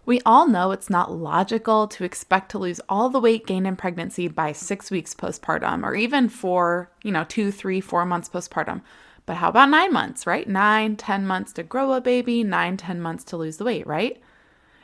We all know it's not logical to expect to lose all the weight gained in pregnancy by 6 weeks postpartum, or even for, 2, 3, 4 months postpartum. But how about 9 months, right? 9, 10 months to grow a baby, 9, 10 months to lose the weight, right?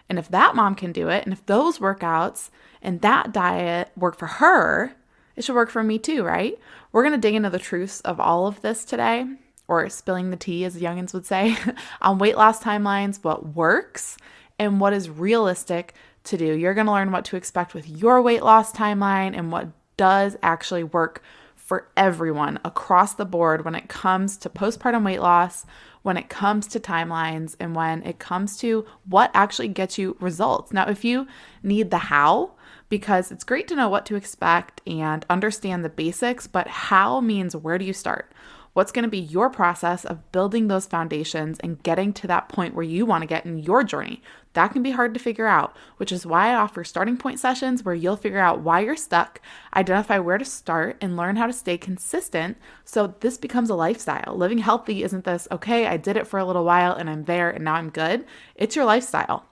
And if that mom can do it, and if those workouts and that diet work for her, it should work for me too, right? We're going to dig into the truths of all of this today, or spilling the tea, as the youngins would say, on weight loss timelines, what works, and what is realistic to do. You're going to learn what to expect with your weight loss timeline and what does actually work for everyone across the board when it comes to postpartum weight loss, when it comes to timelines, and when it comes to what actually gets you results. Now, if you need the how, because it's great to know what to expect and understand the basics, but how means where do you start? What's going to be your process of building those foundations and getting to that point where you want to get in your journey? That can be hard to figure out, which is why I offer starting point sessions where you'll figure out why you're stuck, identify where to start, and learn how to stay consistent so this becomes a lifestyle. Living healthy isn't this, okay, I did it for a little while and I'm there and now I'm good. It's your lifestyle.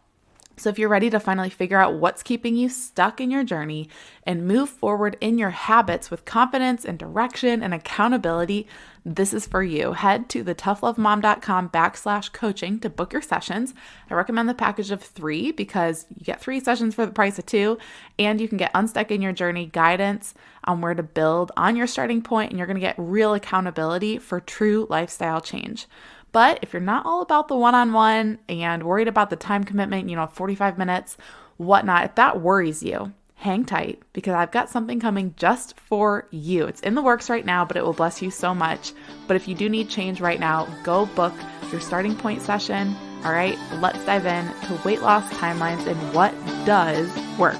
So if you're ready to finally figure out what's keeping you stuck in your journey and move forward in your habits with confidence and direction and accountability, this is for you. Head to thetoughlovemom.com/coaching to book your sessions. I recommend the package of 3 because you get 3 sessions for the price of 2, and you can get unstuck in your journey guidance on where to build on your starting point, and you're going to get real accountability for true lifestyle change. But if you're not all about the one-on-one and worried about the time commitment, 45 minutes, whatnot, if that worries you, hang tight because I've got something coming just for you. It's in the works right now, but it will bless you so much. But if you do need change right now, go book your starting point session. All right, let's dive in to weight loss timelines and what does work.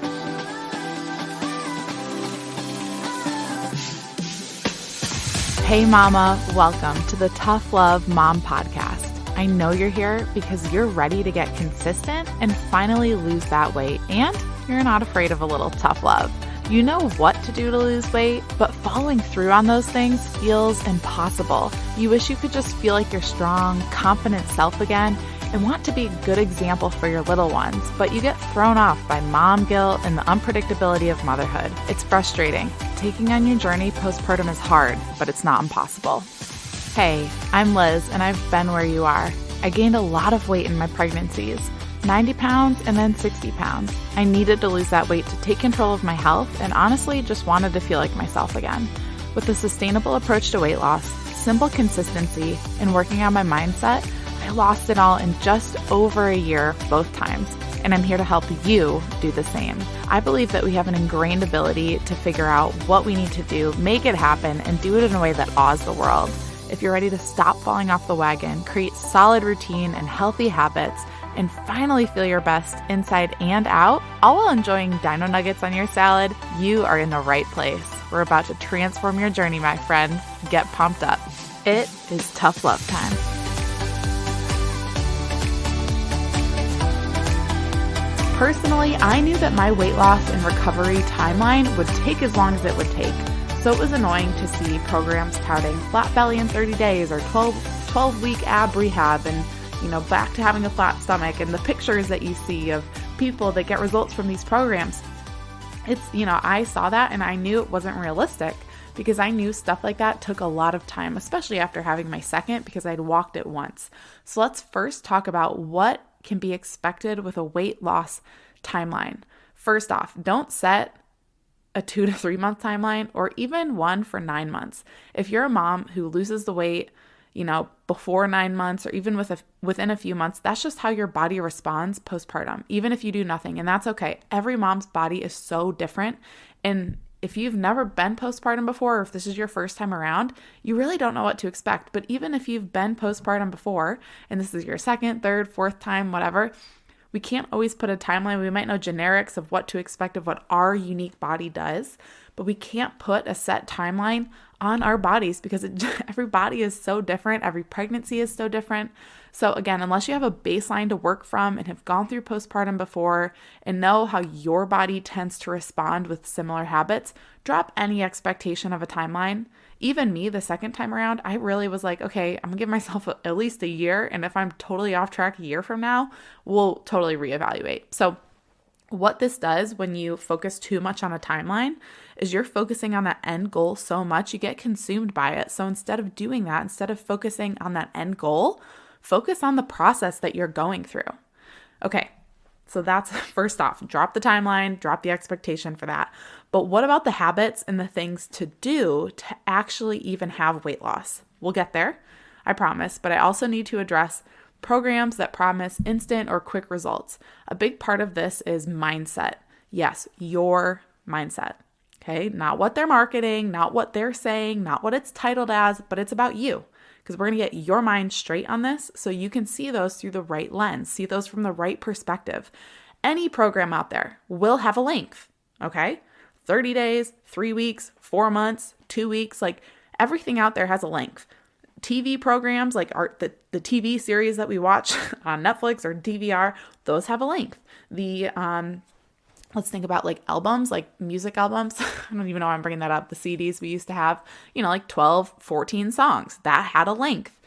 Hey mama, welcome to the Tough Love Mom podcast. I know you're here because you're ready to get consistent and finally lose that weight, and you're not afraid of a little tough love. You know what to do to lose weight, but following through on those things feels impossible. You wish you could just feel like your strong, confident self again and want to be a good example for your little ones, but you get thrown off by mom guilt and the unpredictability of motherhood. It's frustrating. Taking on your journey postpartum is hard, but it's not impossible. Hey, I'm Liz, and I've been where you are. I gained a lot of weight in my pregnancies, 90 pounds and then 60 pounds. I needed to lose that weight to take control of my health and honestly just wanted to feel like myself again. With a sustainable approach to weight loss, simple consistency, and working on my mindset, I lost it all in just over a year both times, and I'm here to help you do the same. I believe that we have an ingrained ability to figure out what we need to do, make it happen, and do it in a way that awes the world. If you're ready to stop falling off the wagon, create solid routine and healthy habits, and finally feel your best inside and out, all while enjoying dino nuggets on your salad, you are in the right place. We're about to transform your journey, my friend. Get pumped up. It is tough love time. Personally, I knew that my weight loss and recovery timeline would take as long as it would take. So it was annoying to see programs touting flat belly in 30 days or 12-week ab rehab and, back to having a flat stomach, and the pictures that you see of people that get results from these programs. I saw that and I knew it wasn't realistic because I knew stuff like that took a lot of time, especially after having my second because I'd walked it once. So let's first talk about what can be expected with a weight loss timeline. First off, don't set a 2 to 3 month timeline or even one for 9 months. If you're a mom who loses the weight, before 9 months or even within a few months, that's just how your body responds postpartum, even if you do nothing. And that's okay. Every mom's body is so different. And if you've never been postpartum before, or if this is your first time around, you really don't know what to expect. But even if you've been postpartum before, and this is your second, third, fourth time, whatever, we can't always put a timeline. We might know generics of what to expect of what our unique body does, but we can't put a set timeline on our bodies because every body is so different. Every pregnancy is so different. So again, unless you have a baseline to work from and have gone through postpartum before and know how your body tends to respond with similar habits, drop any expectation of a timeline. Even me, the second time around, I really was like, okay, I'm gonna give myself at least a year. And if I'm totally off track a year from now, we'll totally reevaluate. So what this does when you focus too much on a timeline is you're focusing on that end goal so much, you get consumed by it. So instead of doing that, instead of focusing on that end goal, focus on the process that you're going through. Okay, so that's first off, drop the timeline, drop the expectation for that. But what about the habits and the things to do to actually even have weight loss? We'll get there, I promise, but I also need to address programs that promise instant or quick results. A big part of this is mindset. Yes, your mindset. Okay, not what they're marketing, not what they're saying, not what it's titled as, but it's about you. Because we're going to get your mind straight on this so you can see those through the right lens, see those from the right perspective. Any program out there will have a length, okay? 30 days, 3 weeks, 4 months, 2 weeks, like everything out there has a length. TV programs like the TV series that we watch on Netflix or DVR, those have a length. Let's think about like albums, like music albums. I don't even know why I'm bringing that up. The CDs we used to have, like 12, 14 songs. That had a length.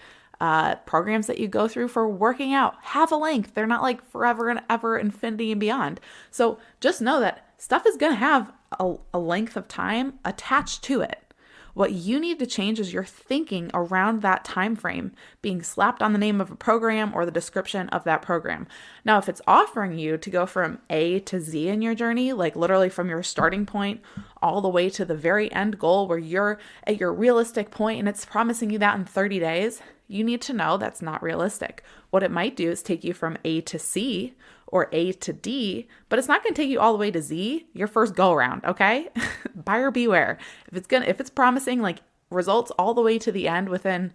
Programs that you go through for working out have a length. They're not like forever and ever, infinity and beyond. So just know that stuff is going to have a length of time attached to it. What you need to change is your thinking around that time frame being slapped on the name of a program or the description of that program. Now, if it's offering you to go from A to Z in your journey, like literally from your starting point all the way to the very end goal where you're at your realistic point and it's promising you that in 30 days, you need to know that's not realistic. What it might do is take you from A to C or A to D, but it's not going to take you all the way to Z your first go around, okay? Buyer beware. If it's promising like results all the way to the end within,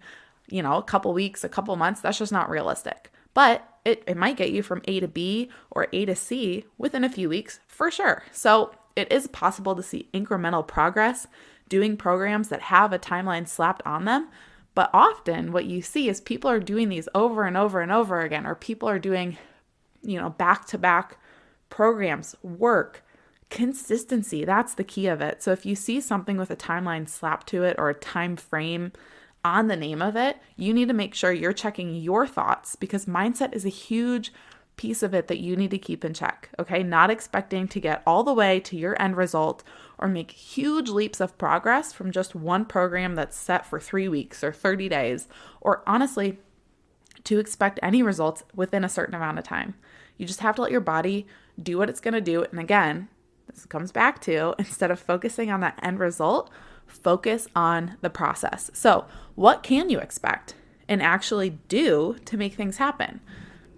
a couple weeks, a couple months, that's just not realistic. But it might get you from A to B or A to C within a few weeks for sure. So it is possible to see incremental progress doing programs that have a timeline slapped on them. But often what you see is people are doing these over and over and over again, or people are doing, back-to-back programs, work, consistency. That's the key of it. So if you see something with a timeline slapped to it or a time frame on the name of it, you need to make sure you're checking your thoughts because mindset is a huge piece of it that you need to keep in check, okay? Not expecting to get all the way to your end result or make huge leaps of progress from just one program that's set for 3 weeks or 30 days, or honestly, to expect any results within a certain amount of time. You just have to let your body do what it's going to do. And again, this comes back to instead of focusing on that end result, focus on the process. So what can you expect and actually do to make things happen?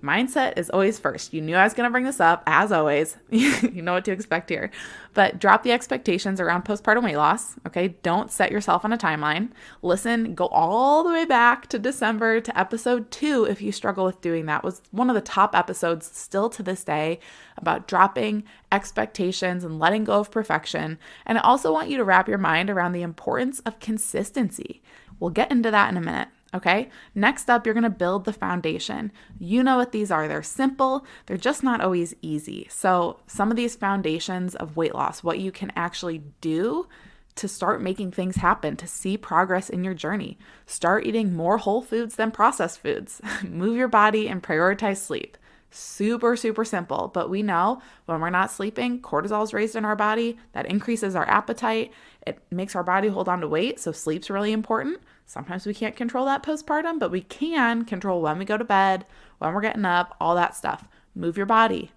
Mindset is always first. You knew I was going to bring this up, as always. You know what to expect here. But drop the expectations around postpartum weight loss, okay? Don't set yourself on a timeline. Listen, go all the way back to December to episode 2 if you struggle with doing that. It was one of the top episodes still to this day about dropping expectations and letting go of perfection. And I also want you to wrap your mind around the importance of consistency. We'll get into that in a minute. Okay, next up, you're going to build the foundation. You know what these are. They're simple. They're just not always easy. So some of these foundations of weight loss, what you can actually do to start making things happen, to see progress in your journey. Start eating more whole foods than processed foods. Move your body and prioritize sleep. Super, super simple. But we know when we're not sleeping, cortisol is raised in our body. That increases our appetite. It makes our body hold on to weight. So sleep's really important. Sometimes we can't control that postpartum, but we can control when we go to bed, when we're getting up, all that stuff. Move your body.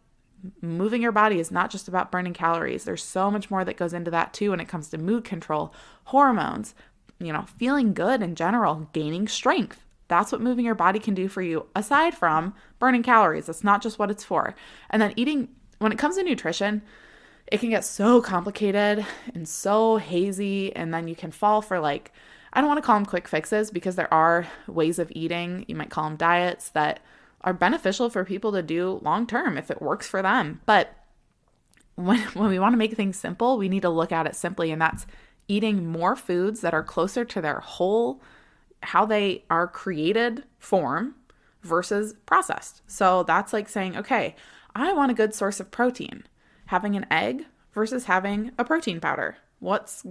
Moving your body is not just about burning calories. There's so much more that goes into that too when it comes to mood control, hormones, feeling good in general, gaining strength. That's what moving your body can do for you aside from burning calories. That's not just what it's for. And then eating, when it comes to nutrition, it can get so complicated and so hazy. And then you can fall for I don't want to call them quick fixes because there are ways of eating, you might call them diets, that are beneficial for people to do long term if it works for them. But when we want to make things simple, we need to look at it simply, and that's eating more foods that are closer to their whole, how they are created form versus processed. So that's like saying, okay, I want a good source of protein. Having an egg versus having a protein powder. What's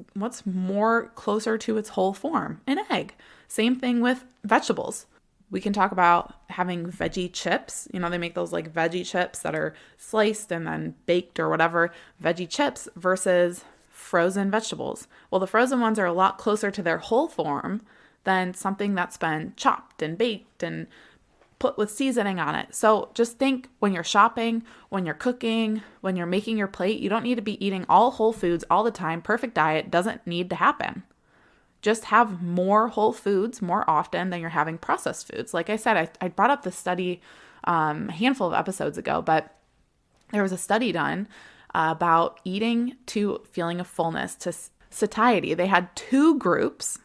more closer to its whole form? An egg. Same thing with vegetables. We can talk about having veggie chips. You know, they make those like veggie chips that are sliced and then baked or whatever. Veggie chips versus frozen vegetables. Well, the frozen ones are a lot closer to their whole form than something that's been chopped and baked and put with seasoning on it. So just think, when you're shopping, when you're cooking, when you're making your plate, you don't need to be eating all whole foods all the time. Perfect diet doesn't need to happen. Just have more whole foods more often than you're having processed foods. Like I said, I brought up this study a handful of episodes ago, but there was a study done about eating to feeling of fullness, to satiety. They had two groups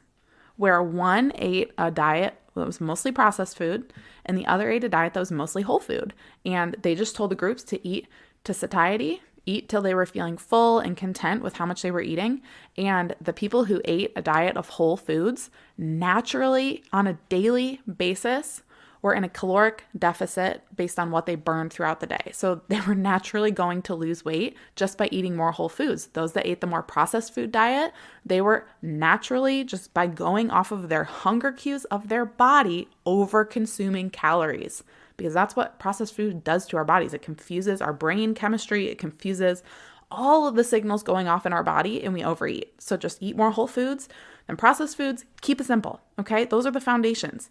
where one ate a diet that was mostly processed food and the other ate a diet that was mostly whole food. And they just told the groups to eat to satiety, eat till they were feeling full and content with how much they were eating. And the people who ate a diet of whole foods naturally on a daily basis were in a caloric deficit based on what they burned throughout the day. So they were naturally going to lose weight just by eating more whole foods. Those that ate the more processed food diet, they were naturally, just by going off of their hunger cues of their body, over consuming calories. Because that's what processed food does to our bodies. It confuses our brain chemistry. It confuses all of the signals going off in our body, and we overeat. So just eat more whole foods than processed foods. Keep it simple, okay? Those are the foundations.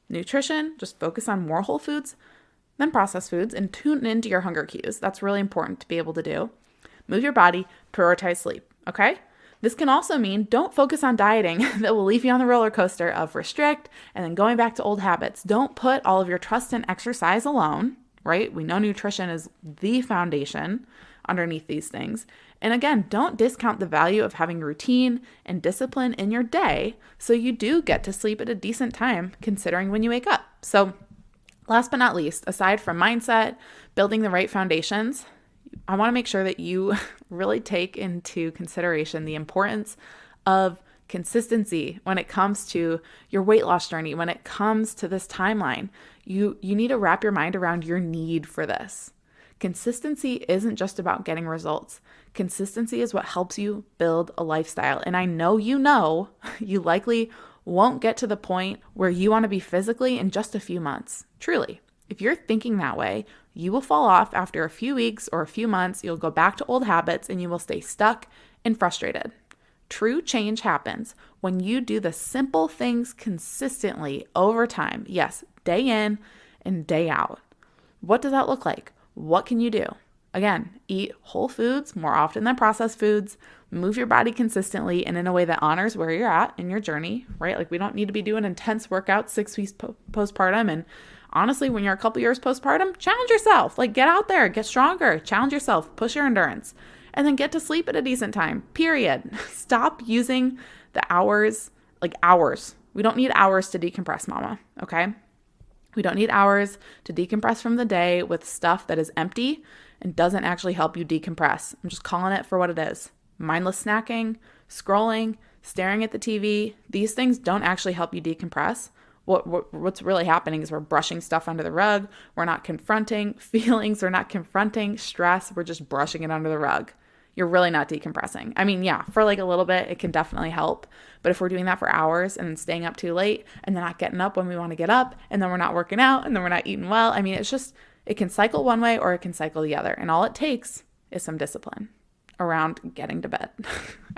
Nutrition, just focus on more whole foods than processed foods and tune into your hunger cues. That's really important to be able to do. Move your body, prioritize sleep, okay? This can also mean don't focus on dieting that will leave you on the roller coaster of restrict and then going back to old habits. Don't put all of your trust in exercise alone, right? We know nutrition is the foundation underneath these things. And again, don't discount the value of having routine and discipline in your day so you do get to sleep at a decent time considering when you wake up. So last but not least, aside from mindset, building the right foundations, I want to make sure that you really take into consideration the importance of consistency when it comes to your weight loss journey, when it comes to this timeline. You need to wrap your mind around your need for this. Consistency isn't just about getting results. Consistency is what helps you build a lifestyle. And I know you likely won't get to the point where you want to be physically in just a few months. Truly. If you're thinking that way, you will fall off after a few weeks or a few months. You'll go back to old habits and you will stay stuck and frustrated. True change happens when you do the simple things consistently over time. Yes, day in and day out. What does that look like? What can you do? Again, eat whole foods more often than processed foods. Move your body consistently and in a way that honors where you're at in your journey, right? Like we don't need to be doing intense workouts 6 weeks postpartum. And honestly, when you're a couple years postpartum, challenge yourself. Like get out there, get stronger, challenge yourself, push your endurance, and then get to sleep at a decent time, period. Stop using the hours, like hours. We don't need hours to decompress, mama, okay? We don't need hours to decompress from the day with stuff that is empty and doesn't actually help you decompress. I'm just calling it for what it is. Mindless snacking, scrolling, staring at the TV, these things don't actually help you decompress. What's really happening is we're brushing stuff under the rug. We're not confronting feelings. We're not confronting stress. We're just brushing it under the rug. You're really not decompressing. I mean, yeah, for like a little bit, it can definitely help. But if we're doing that for hours and then staying up too late and then not getting up when we want to get up and then we're not working out and then we're not eating well, I mean, it can cycle one way or it can cycle the other. And all it takes is some discipline around getting to bed.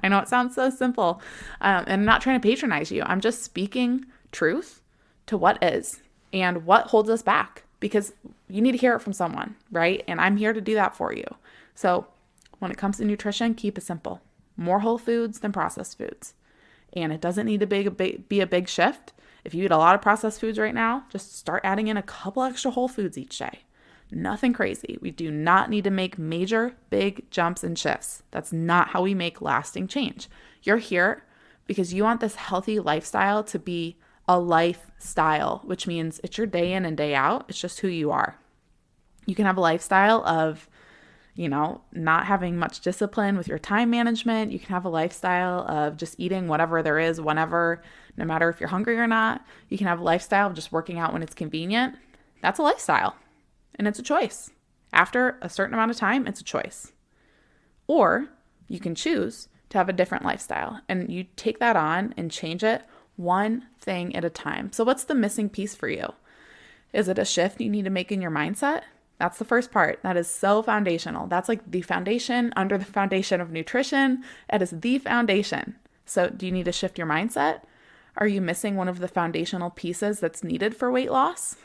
I know it sounds so simple. And I'm not trying to patronize you. I'm just speaking truth to what is and what holds us back, because you need to hear it from someone, right? And I'm here to do that for you. So when it comes to nutrition, keep it simple. More whole foods than processed foods. And it doesn't need to be a big shift. If you eat a lot of processed foods right now, just start adding in a couple extra whole foods each day. Nothing crazy. We do not need to make major, big jumps and shifts. That's not how we make lasting change. You're here because you want this healthy lifestyle to be a lifestyle, which means it's your day in and day out. It's just who you are. You can have a lifestyle of not having much discipline with your time management. You can have a lifestyle of just eating whatever there is, whenever, no matter if you're hungry or not. You can have a lifestyle of just working out when it's convenient. That's a lifestyle, and it's a choice. After a certain amount of time, it's a choice. Or you can choose to have a different lifestyle, and you take that on and change it one thing at a time. So what's the missing piece for you? Is it a shift you need to make in your mindset? That's the first part. That is so foundational. That's like the foundation under the foundation of nutrition. It is the foundation. So do you need to shift your mindset? Are you missing one of the foundational pieces that's needed for weight loss?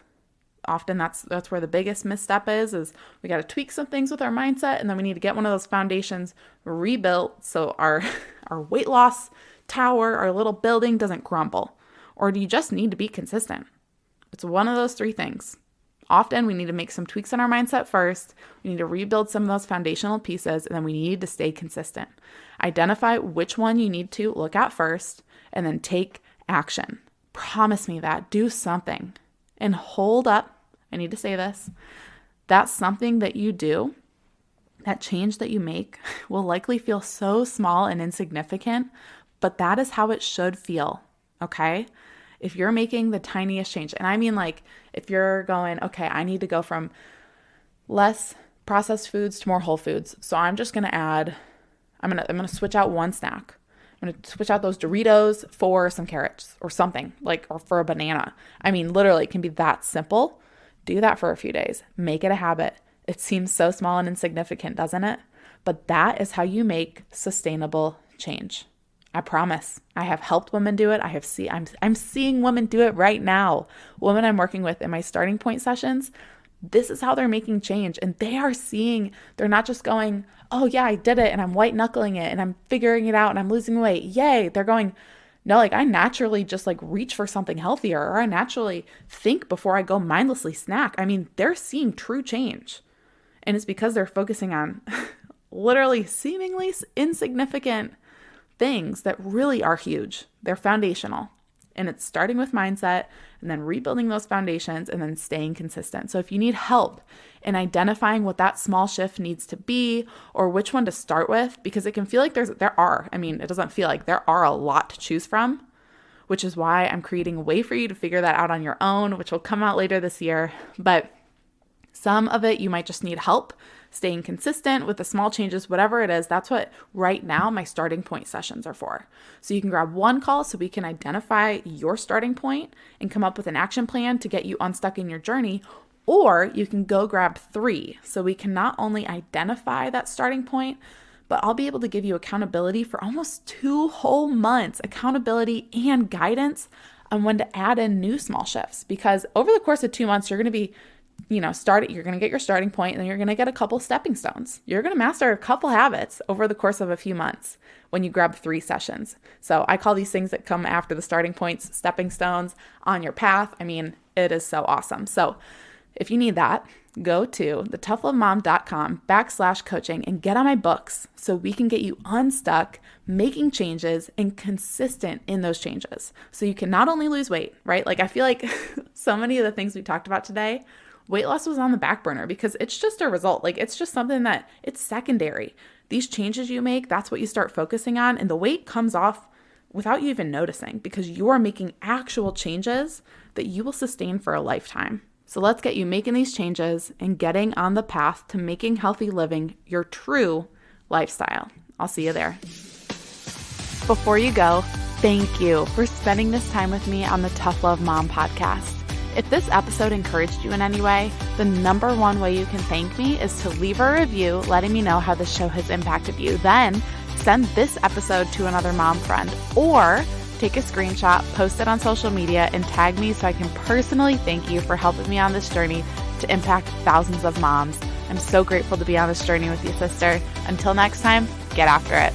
Often that's where the biggest misstep is we got to tweak some things with our mindset, and then we need to get one of those foundations rebuilt so our weight loss tower, our little building doesn't crumble. Or do you just need to be consistent? It's one of those three things. Often we need to make some tweaks in our mindset first. We need to rebuild some of those foundational pieces, and then we need to stay consistent. Identify which one you need to look at first, and then take action. Promise me that. Do something. And hold up. I need to say this. That's something that you do, that change that you make will likely feel so small and insignificant, but that is how it should feel, okay? If you're making the tiniest change, and I mean like if you're going, okay, I need to go from less processed foods to more whole foods. So I'm just going to add, I'm going to switch out one snack. I'm going to switch out those Doritos for some carrots or something or for a banana. I mean, literally it can be that simple. Do that for a few days. Make it a habit. It seems so small and insignificant, doesn't it? But that is how you make sustainable change. I promise. I have helped women do it. I'm seeing women do it right now. Women I'm working with in my starting point sessions, this is how they're making change. And they're not just going, oh yeah, I did it and I'm white knuckling it and I'm figuring it out and I'm losing weight. Yay. They're going, no, I naturally just reach for something healthier, or I naturally think before I go mindlessly snack. I mean, they're seeing true change. And it's because they're focusing on literally seemingly insignificant things that really are huge. They're foundational. And it's starting with mindset and then rebuilding those foundations and then staying consistent. So if you need help in identifying what that small shift needs to be or which one to start with, because it can feel like it doesn't feel like there are a lot to choose from, which is why I'm creating a way for you to figure that out on your own, which will come out later this year. But some of it, you might just need help staying consistent with the small changes, whatever it is. That's what right now my starting point sessions are for. So you can grab one call so we can identify your starting point and come up with an action plan to get you unstuck in your journey, or you can go grab 3. So we can not only identify that starting point, but I'll be able to give you accountability for almost 2 whole months, accountability and guidance on when to add in new small shifts. Because over the course of 2 months, you're going to be you're going to get your starting point, and then you're going to get a couple stepping stones. You're going to master a couple habits over the course of a few months when you grab 3 sessions. So I call these things that come after the starting points, stepping stones on your path. I mean, it is so awesome. So if you need that, go to thetoughlovemom.com/coaching and get on my books so we can get you unstuck, making changes and consistent in those changes. So you can not only lose weight, right? I feel like so many of the things we talked about today, weight loss was on the back burner because it's just a result. It's just something that it's secondary. These changes you make, that's what you start focusing on. And the weight comes off without you even noticing because you are making actual changes that you will sustain for a lifetime. So let's get you making these changes and getting on the path to making healthy living your true lifestyle. I'll see you there. Before you go, thank you for spending this time with me on the Tough Love Mom podcast. If this episode encouraged you in any way, the number one way you can thank me is to leave a review letting me know how the show has impacted you. Then send this episode to another mom friend, or take a screenshot, post it on social media, and tag me so I can personally thank you for helping me on this journey to impact thousands of moms. I'm so grateful to be on this journey with you, sister. Until next time, get after it.